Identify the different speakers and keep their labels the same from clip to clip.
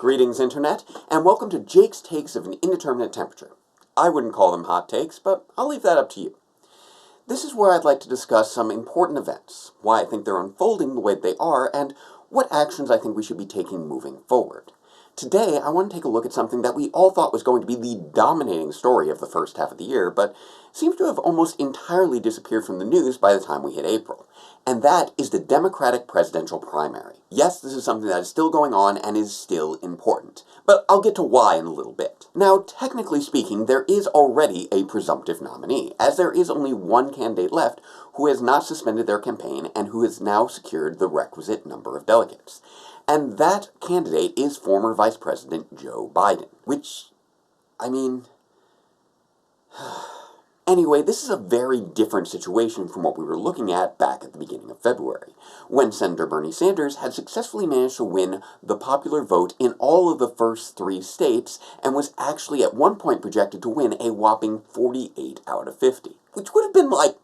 Speaker 1: Greetings, Internet, and welcome to Jake's Takes of an Indeterminate Temperature. I wouldn't call them hot takes, but I'll leave that up to you. This is where I'd like to discuss some important events, why I think they're unfolding the way they are, and what actions I think we should be taking moving forward. Today, I want to take a look at something that we all thought was going to be the dominating story of the first half of the year, but seems to have almost entirely disappeared from the news by the time we hit April. And that is the Democratic presidential primary. Yes, this is something that is still going on and is still important, but I'll get to why in a little bit. Now, technically speaking, there is already a presumptive nominee, as there is only one candidate left who has not suspended their campaign and who has now secured the requisite number of delegates. And that candidate is former Vice President Joe Biden, which, I mean... Anyway, this is a very different situation from what we were looking at back at the beginning of February, when Senator Bernie Sanders had successfully managed to win the popular vote in all of the first 3 states and was actually at one point projected to win a whopping 48 out of 50, which would have been, like,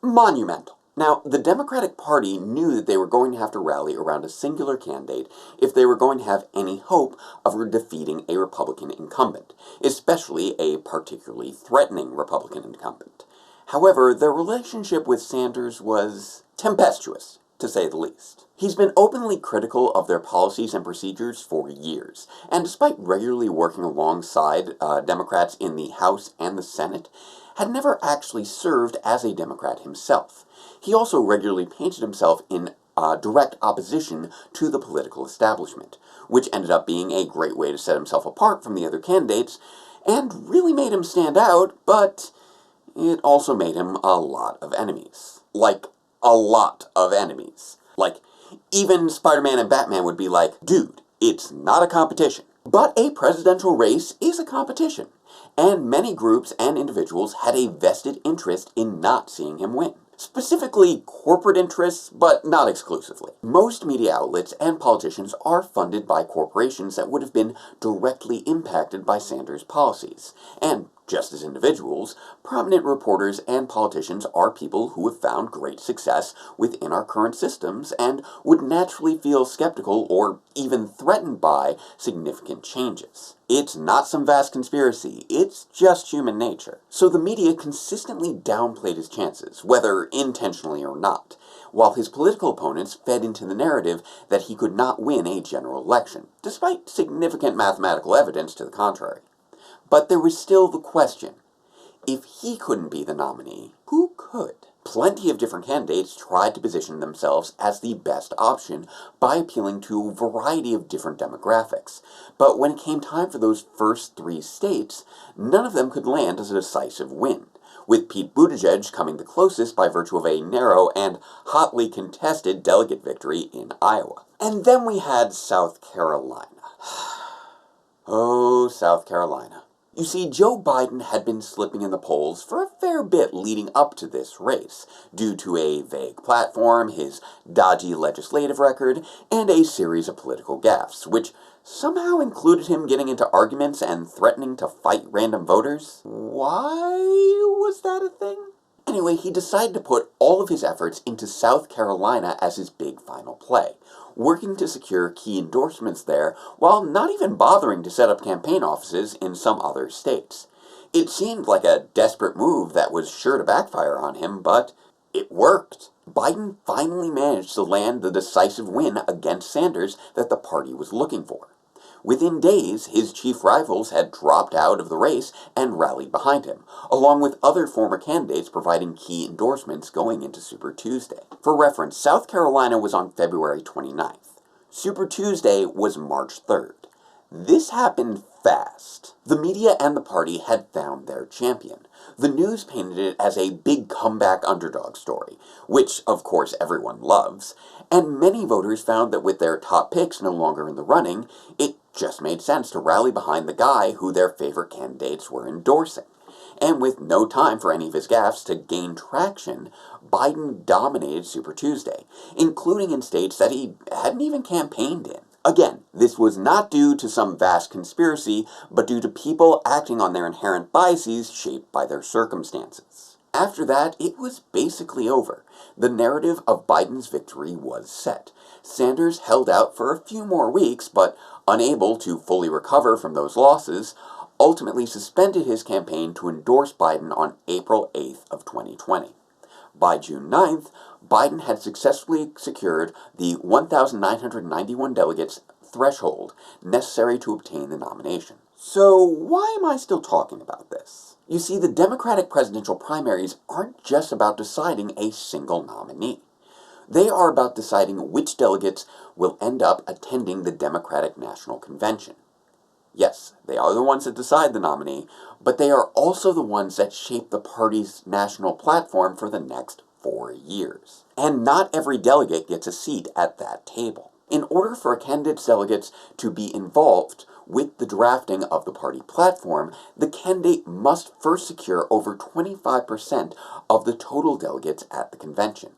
Speaker 1: monumental. Now, the Democratic Party knew that they were going to have to rally around a singular candidate if they were going to have any hope of defeating a Republican incumbent, especially a particularly threatening Republican incumbent. However, their relationship with Sanders was tempestuous, to say the least. He's been openly critical of their policies and procedures for years, and despite regularly working alongside Democrats in the House and the Senate, had never actually served as a Democrat himself. He also regularly painted himself in direct opposition to the political establishment, which ended up being a great way to set himself apart from the other candidates, and really made him stand out, but it also made him a lot of enemies. Like, a lot of enemies. Like, even Spider-Man and Batman would be like, dude, it's not a competition. But a presidential race is a competition, and many groups and individuals had a vested interest in not seeing him win. Specifically, corporate interests, but not exclusively. Most media outlets and politicians are funded by corporations that would have been directly impacted by Sanders' policies. And just as individuals, prominent reporters and politicians are people who have found great success within our current systems and would naturally feel skeptical or even threatened by significant changes. It's not some vast conspiracy, it's just human nature. So the media consistently downplayed his chances, whether intentionally or not, while his political opponents fed into the narrative that he could not win a general election, despite significant mathematical evidence to the contrary. But there was still the question, if he couldn't be the nominee, who could? Plenty of different candidates tried to position themselves as the best option by appealing to a variety of different demographics. But when it came time for those first 3 states, none of them could land as a decisive win, with Pete Buttigieg coming the closest by virtue of a narrow and hotly contested delegate victory in Iowa. And then we had South Carolina. Oh, South Carolina. You see, Joe Biden had been slipping in the polls for a fair bit leading up to this race, due to a vague platform, his dodgy legislative record, and a series of political gaffes, which somehow included him getting into arguments and threatening to fight random voters. Why was that a thing? Anyway, he decided to put all of his efforts into South Carolina as his big final play, working to secure key endorsements there while not even bothering to set up campaign offices in some other states. It seemed like a desperate move that was sure to backfire on him, but it worked. Biden finally managed to land the decisive win against Sanders that the party was looking for. Within days, his chief rivals had dropped out of the race and rallied behind him, along with other former candidates providing key endorsements going into Super Tuesday. For reference, South Carolina was on February 29th. Super Tuesday was March 3rd. This happened fast. The media and the party had found their champion. The news painted it as a big comeback underdog story, which, of course, everyone loves, and many voters found that with their top picks no longer in the running, it just made sense to rally behind the guy who their favorite candidates were endorsing. And with no time for any of his gaffes to gain traction, Biden dominated Super Tuesday, including in states that he hadn't even campaigned in. Again, this was not due to some vast conspiracy, but due to people acting on their inherent biases shaped by their circumstances. After that, it was basically over. The narrative of Biden's victory was set. Sanders held out for a few more weeks, but unable to fully recover from those losses, ultimately suspended his campaign to endorse Biden on April 8th of 2020. By June 9th, Biden had successfully secured the 1,991 delegates threshold necessary to obtain the nomination. So why am I still talking about this? You see, the Democratic presidential primaries aren't just about deciding a single nominee. They are about deciding which delegates will end up attending the Democratic National Convention. Yes, they are the ones that decide the nominee, but they are also the ones that shape the party's national platform for the next 4 years. And not every delegate gets a seat at that table. In order for a candidate's delegates to be involved with the drafting of the party platform, the candidate must first secure over 25% of the total delegates at the convention.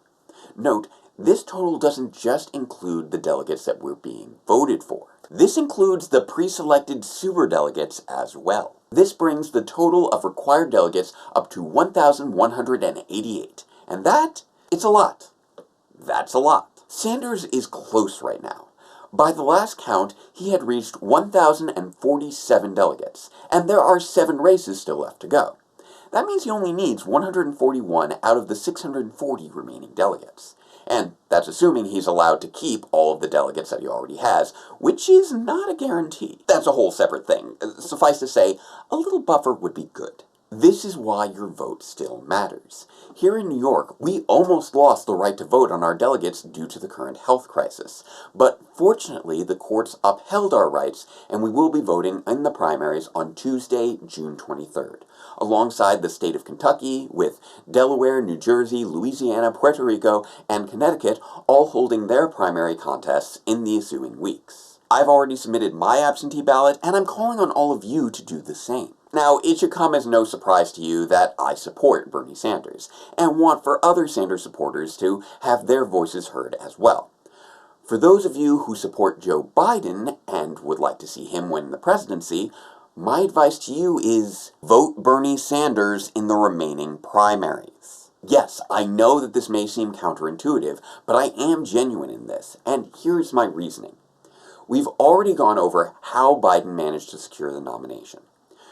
Speaker 1: Note, this total doesn't just include the delegates that were being voted for. This includes the pre-selected superdelegates as well. This brings the total of required delegates up to 1,188. And it's a lot. That's a lot. Sanders is close right now. By the last count, he had reached 1,047 delegates, and there are 7 races still left to go. That means he only needs 141 out of the 640 remaining delegates. And that's assuming he's allowed to keep all of the delegates that he already has, which is not a guarantee. That's a whole separate thing. Suffice to say, a little buffer would be good. This is why your vote still matters. Here in New York, we almost lost the right to vote on our delegates due to the current health crisis. But fortunately, the courts upheld our rights, and we will be voting in the primaries on Tuesday, June 23rd, alongside the state of Kentucky, with Delaware, New Jersey, Louisiana, Puerto Rico, and Connecticut all holding their primary contests in the ensuing weeks. I've already submitted my absentee ballot, and I'm calling on all of you to do the same. Now, it should come as no surprise to you that I support Bernie Sanders, and want for other Sanders supporters to have their voices heard as well. For those of you who support Joe Biden, and would like to see him win the presidency, my advice to you is vote Bernie Sanders in the remaining primaries. Yes, I know that this may seem counterintuitive, but I am genuine in this, and here's my reasoning. We've already gone over how Biden managed to secure the nomination.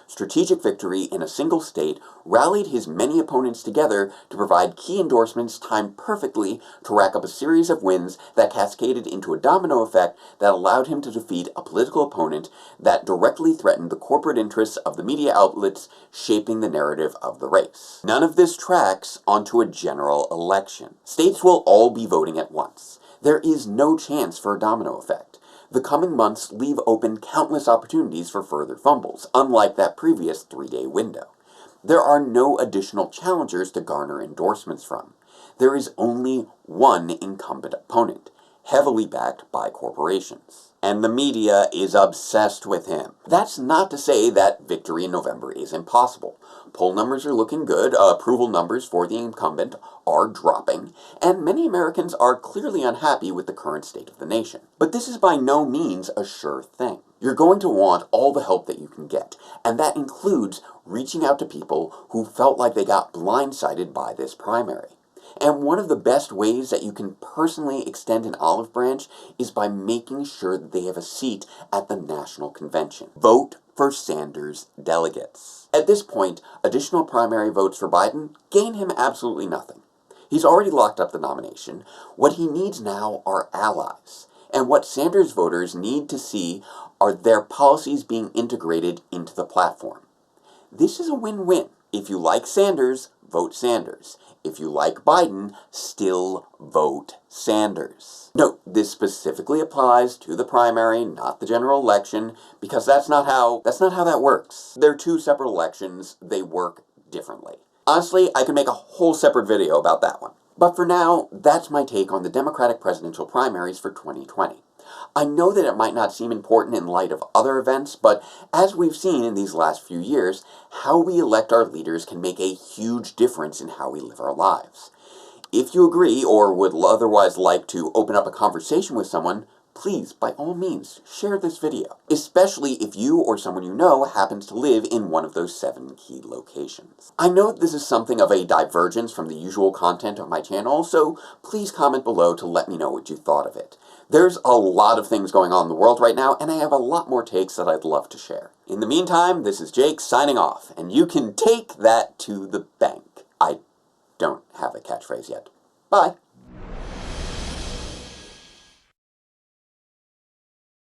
Speaker 1: Strategic victory in a single state rallied his many opponents together to provide key endorsements timed perfectly to rack up a series of wins that cascaded into a domino effect that allowed him to defeat a political opponent that directly threatened the corporate interests of the media outlets shaping the narrative of the race. None of this tracks onto a general election. States will all be voting at once. There is no chance for a domino effect. The coming months leave open countless opportunities for further fumbles, unlike that previous 3-day window. There are no additional challengers to garner endorsements from. There is only one incumbent opponent, heavily backed by corporations. And the media is obsessed with him. That's not to say that victory in November is impossible. Poll numbers are looking good, approval numbers for the incumbent are dropping, and many Americans are clearly unhappy with the current state of the nation. But this is by no means a sure thing. You're going to want all the help that you can get, and that includes reaching out to people who felt like they got blindsided by this primary. And one of the best ways that you can personally extend an olive branch is by making sure that they have a seat at the national convention. Vote for Sanders delegates. At this point, additional primary votes for Biden gain him absolutely nothing. He's already locked up the nomination. What he needs now are allies. And what Sanders voters need to see are their policies being integrated into the platform. This is a win-win. If you like Sanders, vote Sanders. If you like Biden, still vote Sanders. Note, this specifically applies to the primary, not the general election, because that's not how that works. They're two separate elections. They work differently. Honestly, I could make a whole separate video about that one. But for now, that's my take on the Democratic presidential primaries for 2020. I know that it might not seem important in light of other events, but as we've seen in these last few years, how we elect our leaders can make a huge difference in how we live our lives. If you agree or would otherwise like to open up a conversation with someone, please, by all means, share this video, especially if you or someone you know happens to live in one of those 7 key locations. I know this is something of a divergence from the usual content of my channel, so please comment below to let me know what you thought of it. There's a lot of things going on in the world right now, and I have a lot more takes that I'd love to share. In the meantime, this is Jake signing off, and you can take that to the bank. I don't have a catchphrase yet. Bye.